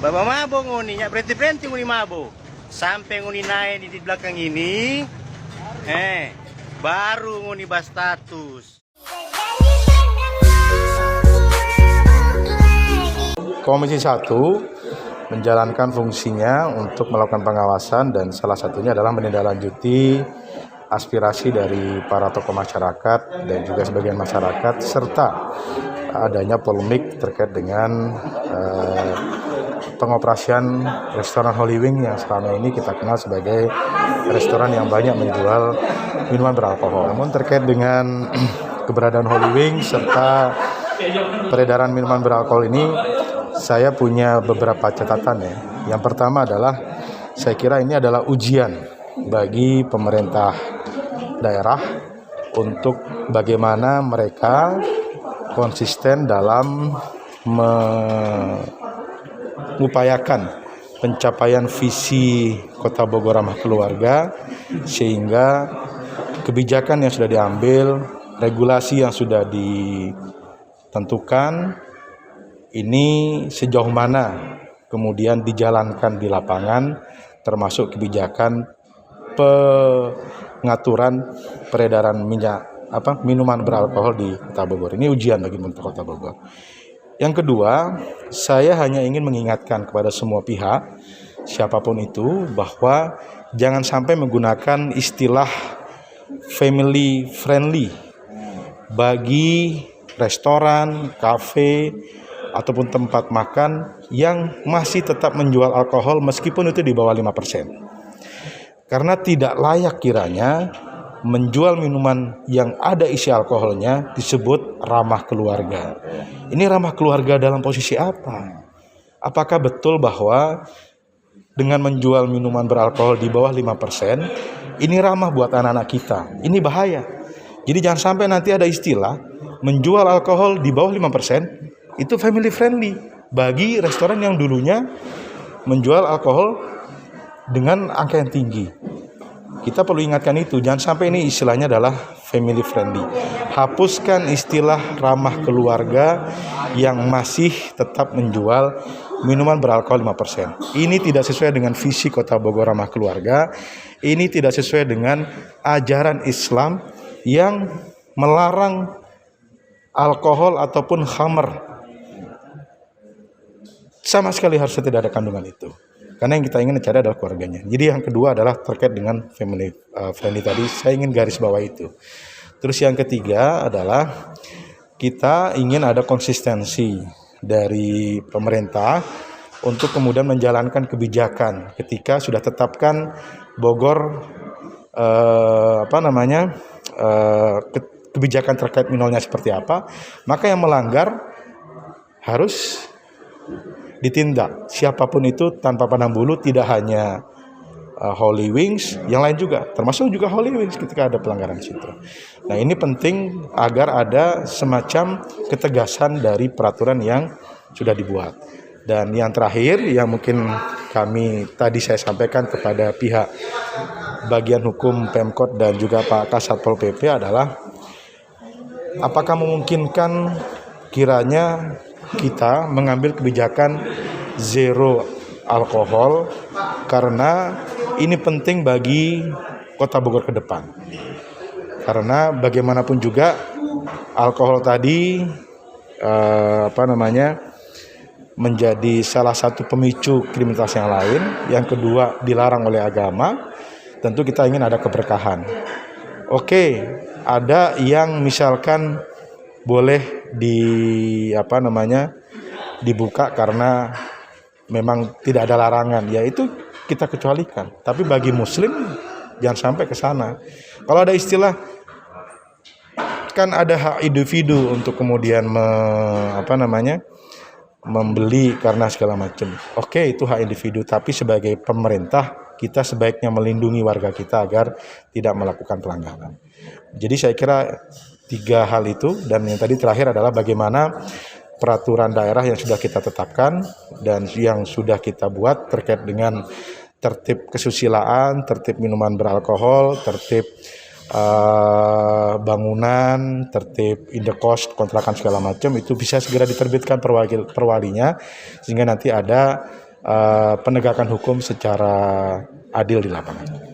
Bapak mabo nguni, nya berhenti nguni mabo. Sampai nguni naik di belakang ini, baru nguni berstatus. Komisi 1 menjalankan fungsinya untuk melakukan pengawasan dan salah satunya adalah menindaklanjuti aspirasi dari para tokoh masyarakat dan juga sebagian masyarakat serta adanya polemik terkait dengan pengoperasian restoran Holy Wing yang selama ini kita kenal sebagai restoran yang banyak menjual minuman beralkohol. Namun terkait dengan keberadaan Holy Wing serta peredaran minuman beralkohol ini, saya punya beberapa catatan ya. Yang pertama adalah saya kira ini adalah ujian bagi pemerintah daerah untuk bagaimana mereka konsisten dalam mengupayakan pencapaian visi Kota Bogor Ramah Keluarga, sehingga kebijakan yang sudah diambil, regulasi yang sudah ditentukan, ini sejauh mana kemudian dijalankan di lapangan, termasuk kebijakan pengaturan peredaran minuman beralkohol di Kota Bogor. Ini ujian bagi pemerintah Kota Bogor. Yang kedua, saya hanya ingin mengingatkan kepada semua pihak, siapapun itu, bahwa jangan sampai menggunakan istilah family friendly bagi restoran, kafe, ataupun tempat makan yang masih tetap menjual alkohol meskipun itu di bawah 5%. Karena tidak layak kiranya menjual minuman yang ada isi alkoholnya disebut ramah keluarga. Ini ramah keluarga dalam posisi apa? Apakah betul bahwa dengan menjual minuman beralkohol di bawah 5%, ini ramah buat anak-anak kita? Ini bahaya. Jadi jangan sampai nanti ada istilah menjual alkohol di bawah 5%, itu family friendly bagi restoran yang dulunya menjual alkohol dengan angka yang tinggi. Kita perlu ingatkan itu, jangan sampai ini istilahnya adalah family friendly. Hapuskan istilah ramah keluarga yang masih tetap menjual minuman beralkohol 5%. Ini tidak sesuai dengan visi Kota Bogor Ramah Keluarga. Ini tidak sesuai dengan ajaran Islam yang melarang alkohol ataupun khamr. Sama sekali harusnya tidak ada kandungan itu. Karena yang kita ingin cari adalah keluarganya. Jadi yang kedua adalah terkait dengan family friendly tadi, saya ingin garis bawah itu. Terus yang ketiga adalah kita ingin ada konsistensi dari pemerintah untuk kemudian menjalankan kebijakan ketika sudah tetapkan Bogor kebijakan terkait minolnya seperti apa, maka yang melanggar harus ditindak, siapapun itu tanpa pandang bulu, tidak hanya Holy Wings, yang lain juga, termasuk juga Holy Wings ketika ada pelanggaran situ. Nah, ini penting agar ada semacam ketegasan dari peraturan yang sudah dibuat. Dan yang terakhir yang mungkin tadi saya sampaikan kepada pihak bagian hukum Pemkot dan juga Pak Kasatpol PP adalah apakah memungkinkan kiranya kita mengambil kebijakan zero alkohol, karena ini penting bagi Kota Bogor ke depan. Karena bagaimanapun juga alkohol tadi menjadi salah satu pemicu kriminalitas yang lain. Yang kedua, dilarang oleh agama. Tentu kita ingin ada keberkahan. Oke, ada yang misalkan boleh dibuka karena memang tidak ada larangan, yaitu kita kecualikan. Tapi bagi muslim jangan sampai ke sana. Kalau ada istilah kan ada hak individu untuk kemudian membeli karena segala macam. Oke, itu hak individu, tapi sebagai pemerintah kita sebaiknya melindungi warga kita agar tidak melakukan pelanggaran. Jadi saya kira 3 hal itu, dan yang tadi terakhir adalah bagaimana peraturan daerah yang sudah kita tetapkan dan yang sudah kita buat terkait dengan tertib kesusilaan, tertib minuman beralkohol, tertib bangunan, tertib indekos, kontrakan segala macam, itu bisa segera diterbitkan perwalinya, sehingga nanti ada penegakan hukum secara adil di lapangan.